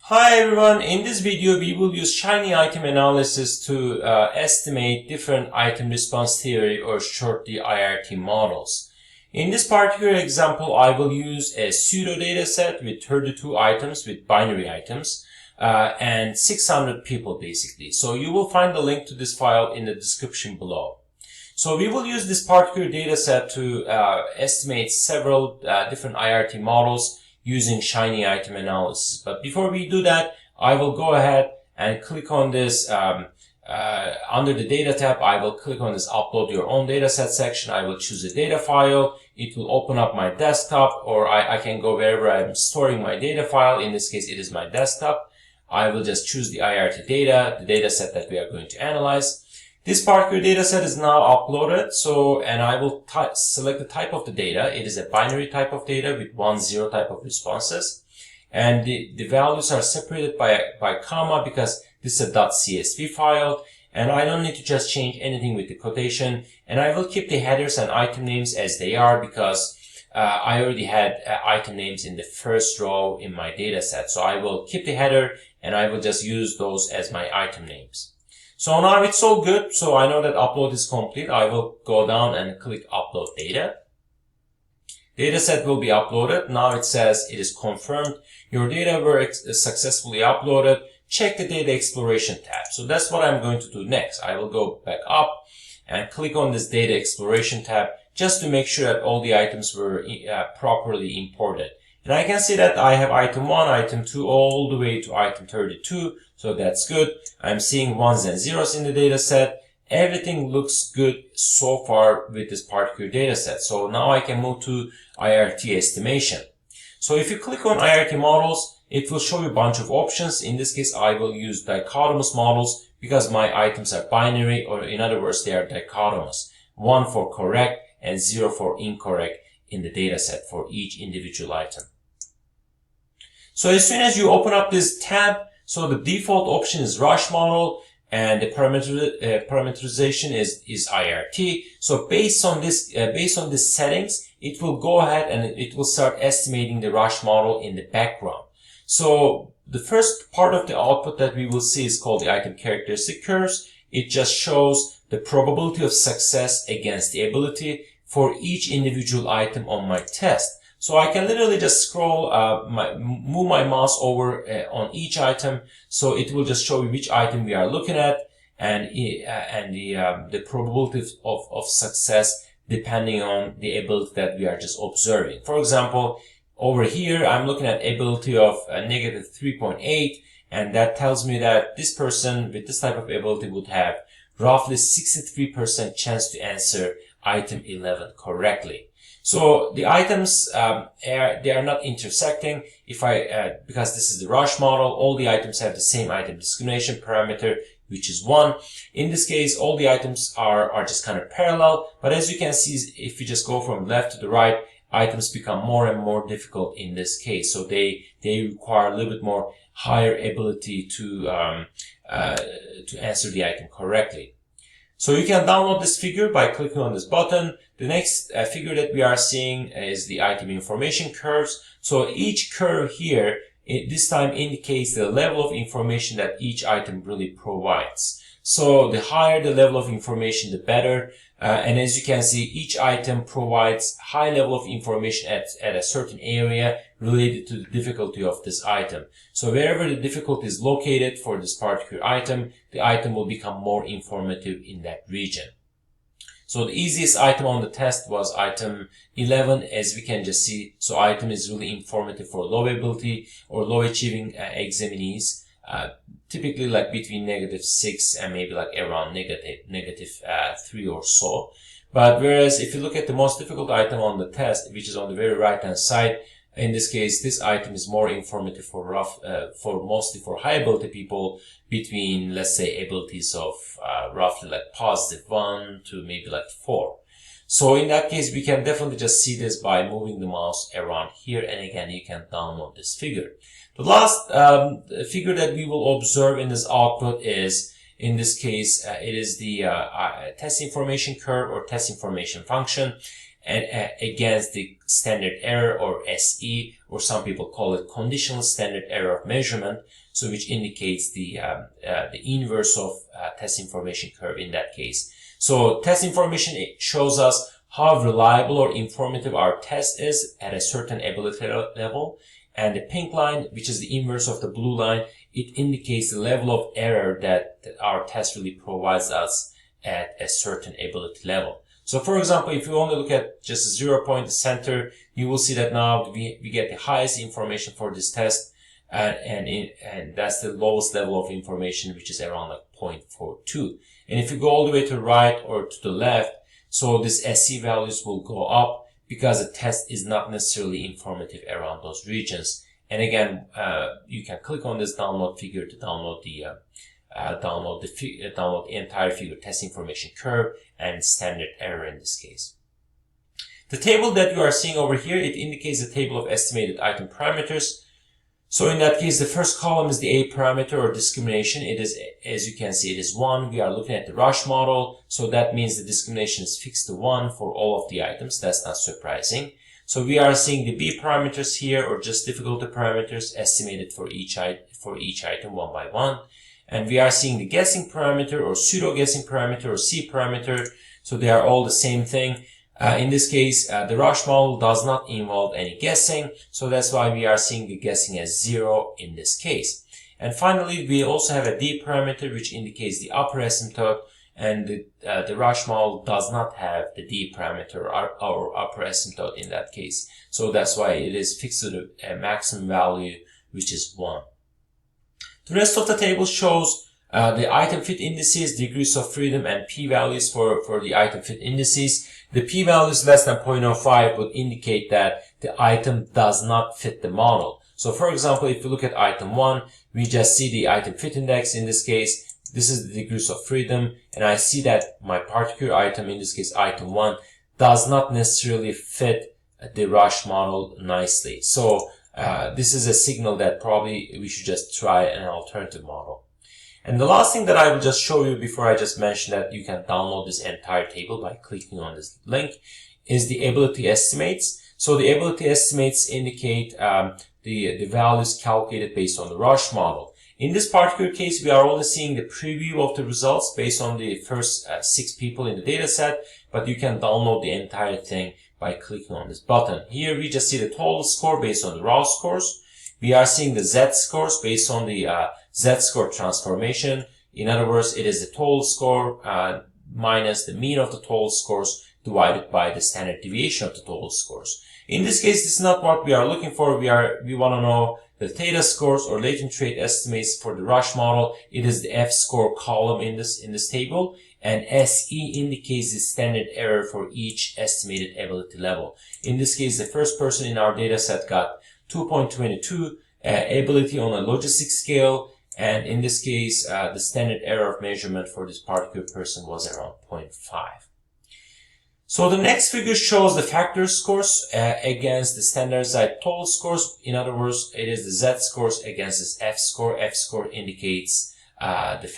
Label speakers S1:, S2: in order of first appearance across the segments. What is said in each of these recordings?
S1: Hi everyone, in this video we will use ShinyItemAnalysis to estimate different item response theory or shortly IRT models. In this particular example, I will use a pseudo data set with 32 items with binary items and 600 people basically. So you will find the link to this file in the description below. So we will use this particular data set to estimate several different IRT models using ShinyItemAnalysis. But before we do that, I will go ahead and click on this under the data tab. I will click on this upload your own dataset section. I will choose a data file. It will open up my desktop, or I can go wherever I'm storing my data file. In this case, it is my desktop. I will just choose the IRT data, the data set that we are going to analyze. This particular data set is now uploaded, and I will select the type of the data. It is a binary type of data with 1-0 type of responses. And the values are separated by comma because this is a .csv file. And I don't need to just change anything with the quotation. And I will keep the headers and item names as they are because I already had item names in the first row in my data set. So I will keep the header and I will just use those as my item names. So now it's all good. So I know that upload is complete. I will go down and click upload data. Data set will be uploaded. Now it says it is confirmed. Your data were successfully uploaded. Check the data exploration tab. So that's what I'm going to do next. I will go back up and click on this data exploration tab just to make sure that all the items were properly imported. And I can see that I have item 1, item 2, all the way to item 32. So that's good. I'm seeing 1s and 0s in the data set. Everything looks good so far with this particular data set. So now I can move to IRT estimation. So if you click on IRT models, it will show you a bunch of options. In this case, I will use dichotomous models because my items are binary, or in other words, they are dichotomous. 1 for correct and 0 for incorrect in the data set for each individual item. So as soon as you open up this tab, so the default option is rush model and the parameterization is IRT. So based on this settings, it will go ahead and it will start estimating the rush model in the background. So the first part of the output that we will see is called the item characteristic curves. It just shows the probability of success against the ability for each individual item on my test. So I can literally just scroll, move my mouse over on each item. So it will just show you which item we are looking at and the probability of success depending on the ability that we are just observing. For example, over here, I'm looking at ability of negative 3.8, and that tells me that this person with this type of ability would have roughly 63% chance to answer item 11 correctly. So the items, they are not intersecting. Because this is the rush model, all the items have the same item discrimination parameter, which is 1. In this case, all the items are just kind of parallel. But as you can see, if you just go from left to the right, items become more and more difficult in this case. So they require a little bit more higher ability to answer the item correctly. So you can download this figure by clicking on this button. The next figure that we are seeing is the item information curves. So each curve here, this time indicates the level of information that each item really provides. So the higher the level of information, the better. And as you can see, each item provides high level of information at a certain area related to the difficulty of this item. So wherever the difficulty is located for this particular item, the item will become more informative in that region. So the easiest item on the test was item 11, as we can just see. So item is really informative for low ability or low achieving examinees. Typically like between -6 and maybe like around negative 3 or so. But whereas if you look at the most difficult item on the test, which is on the very right hand side, in this case, this item is more informative for mostly for high ability people between, let's say, abilities of roughly like +1 to maybe like 4. So in that case, we can definitely just see this by moving the mouse around here. And again, you can download this figure. The last figure that we will observe in this output is, in this case, it is the test information curve or test information function. and against the standard error, or SE, or some people call it conditional standard error of measurement, so which indicates the inverse of test information curve in that case. So test information, it shows us how reliable or informative our test is at a certain ability level, and the pink line, which is the inverse of the blue line, it indicates the level of error that our test really provides us at a certain ability level. So for example, if you only look at just a 0 point center, you will see that now we get the highest information for this test, and that's the lowest level of information, which is around like 0.42. And if you go all the way to the right or to the left, so this SC values will go up because the test is not necessarily informative around those regions. And again, you can click on this download figure to download the entire figure, test information curve and standard error in this case. The table that you are seeing over here, it indicates the table of estimated item parameters. So in that case, the first column is the A parameter or discrimination. It is, as you can see, it is 1. We are looking at the rush model. So that means the discrimination is fixed to 1 for all of the items. That's not surprising. So we are seeing the B parameters here, or just difficulty parameters, estimated for each item one by one. And we are seeing the guessing parameter or pseudo guessing parameter or C parameter. So they are all the same thing. In this case, the rush model does not involve any guessing, so that's why we are seeing the guessing as 0 in this case. And finally, we also have a D parameter, which indicates the upper asymptote, and the rush model does not have the D parameter or upper asymptote in that case. So that's why it is fixed to a maximum value, which is 1. The rest of the table shows the item fit indices, degrees of freedom, and p-values for the item fit indices. The p-values less than 0.05 would indicate that the item does not fit the model. So for example, if you look at item 1, we just see the item fit index. In this case, this is the degrees of freedom, and I see that my particular item, in this case item 1, does not necessarily fit the rush model nicely. So this is a signal that probably we should just try an alternative model. And the last thing that I will just show you before I just mention that you can download this entire table by clicking on this link is the ability estimates. So the ability estimates indicate the values calculated based on the rush model. In this particular case, we are only seeing the preview of the results based on the first 6 people in the data set, but you can download the entire thing by clicking on this button. Here we just see the total score based on the raw scores. We are seeing the Z-scores based on the Z-score transformation. In other words, it is the total score minus the mean of the total scores divided by the standard deviation of the total scores. In this case, this is not what we are looking for. We want to know the theta scores or latent trait estimates for the rush model. It is the F-score column in this table, and SE indicates the standard error for each estimated ability level. In this case, the first person in our data set got 2.22 ability on a logistic scale, and in this case, the standard error of measurement for this particular person was around 0.5. So the next figure shows the factor scores against the standardized total scores. In other words, it is the Z scores against this F score. F score indicates the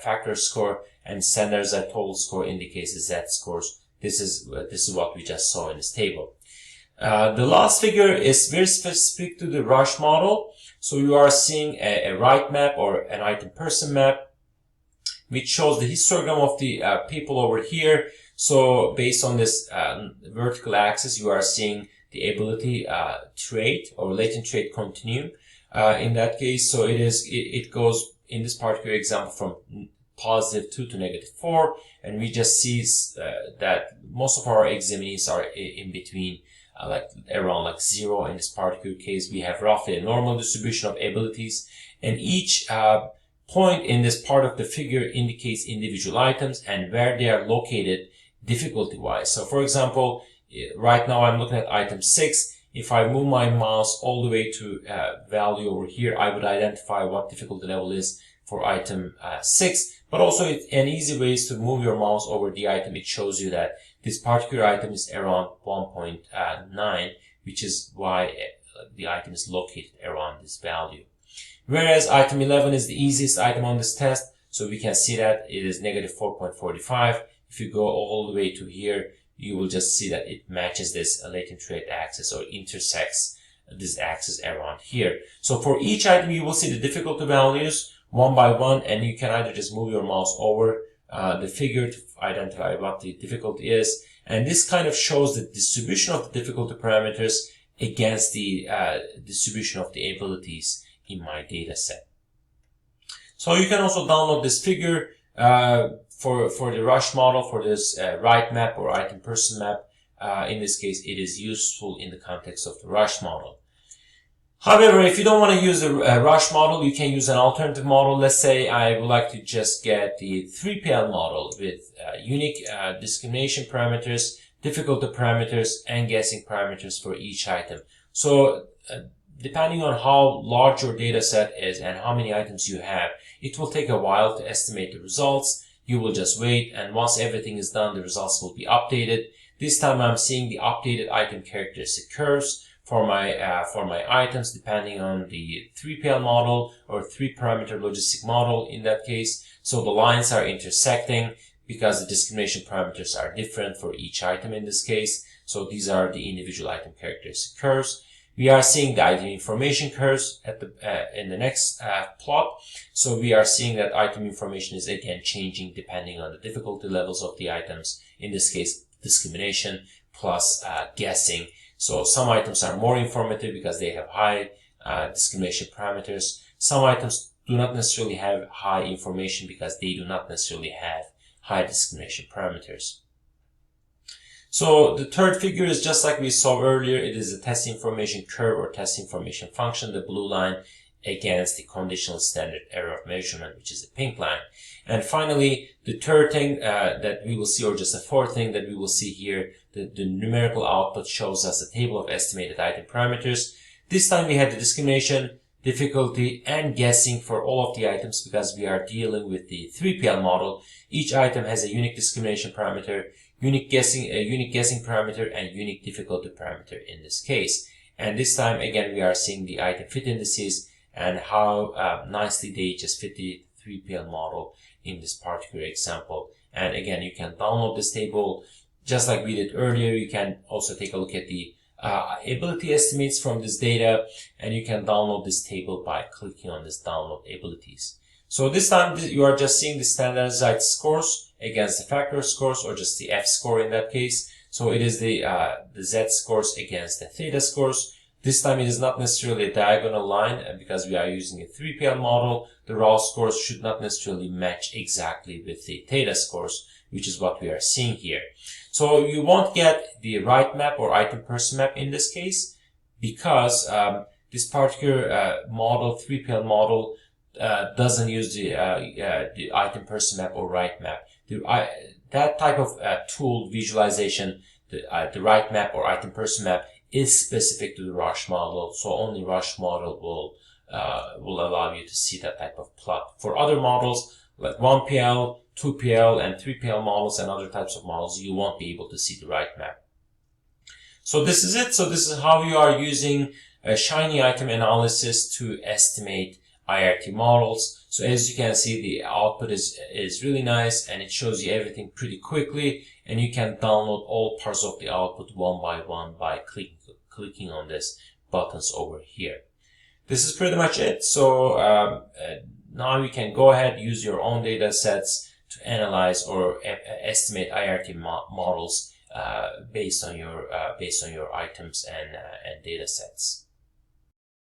S1: factor score, and standardized total score indicates the Z scores. This is what we just saw in this table. The last figure is very specific to the rush model. So you are seeing a right map or an item person map, which shows the histogram of the people over here. So based on this vertical axis, you are seeing the ability trait or latent trait continuum. In that case, so it goes in this particular example from +2 to -4, and we just see that most of our examinees are in between. Around 0 in this particular case. We have roughly a normal distribution of abilities, and each point in this part of the figure indicates individual items and where they are located difficulty-wise. So for example, right now I'm looking at item 6. If I move my mouse all the way to value over here, I would identify what difficulty level is for item 6. But also an easy way is to move your mouse over the item. It shows you that this particular item is around 1.9, which is why the item is located around this value. Whereas item 11 is the easiest item on this test, so we can see that it is -4.45. If you go all the way to here, you will just see that it matches this latent rate axis or intersects this axis around here. So for each item, you will see the difficulty values one by one, and you can either just move your mouse over the figure to identify what the difficulty is. And this kind of shows the distribution of the difficulty parameters against the distribution of the abilities in my data set. So you can also download this figure for the rush model, for this right map or item person map. In this case, it is useful in the context of the rush model. However, if you don't want to use a rush model, you can use an alternative model. Let's say I would like to just get the 3PL model with unique discrimination parameters, difficulty parameters, and guessing parameters for each item. So depending on how large your data set is and how many items you have, it will take a while to estimate the results. You will just wait, and once everything is done, the results will be updated. This time I'm seeing the updated item characteristic curves for my items, depending on the 3PL model or 3-parameter logistic model in that case. So the lines are intersecting because the discrimination parameters are different for each item in this case. So these are the individual item characteristic curves. We are seeing the item information curves at in the next plot. So we are seeing that item information is again changing depending on the difficulty levels of the items. In this case, discrimination plus guessing. So some items are more informative because they have high discrimination parameters. Some items do not necessarily have high information because they do not necessarily have high discrimination parameters. So the third figure is just like we saw earlier. It is a test information curve or test information function, the blue line, against the conditional standard error of measurement, which is the pink line. And finally, the third thing that we will see, or just the fourth thing that we will see here, the numerical output shows us a table of estimated item parameters. This time we have the discrimination, difficulty, and guessing for all of the items because we are dealing with the 3PL model. Each item has a unique discrimination parameter, a unique guessing parameter, and unique difficulty parameter in this case. And this time, again, we are seeing the item fit indices and how nicely they just fit the 3PL model in this particular example. And again, you can download this table just like we did earlier. You can also take a look at the ability estimates from this data, and you can download this table by clicking on this download abilities. So this time you are just seeing the standardized scores against the factor scores, or just the F score in that case. So it is the Z scores against the theta scores. This time it is not necessarily a diagonal line because we are using a 3PL model. The raw scores should not necessarily match exactly with the theta scores, which is what we are seeing here. So you won't get the right map or item person map in this case because this particular model, 3PL model, doesn't use the item person map or right map. That type of tool visualization, the right map or item person map, is specific to the rush model. So only rush model will allow you to see that type of plot. For other models like 1PL, 2PL, and 3PL models and other types of models, you won't be able to see the right map. So this is it. So this is how you are using Shiny item analysis to estimate IRT models. So as you can see, the output is really nice, and it shows you everything pretty quickly, and you can download all parts of the output one by one by clicking on this buttons over here. This is pretty much it. So now you can go ahead, use your own data sets to analyze or estimate IRT models based on your items and data sets.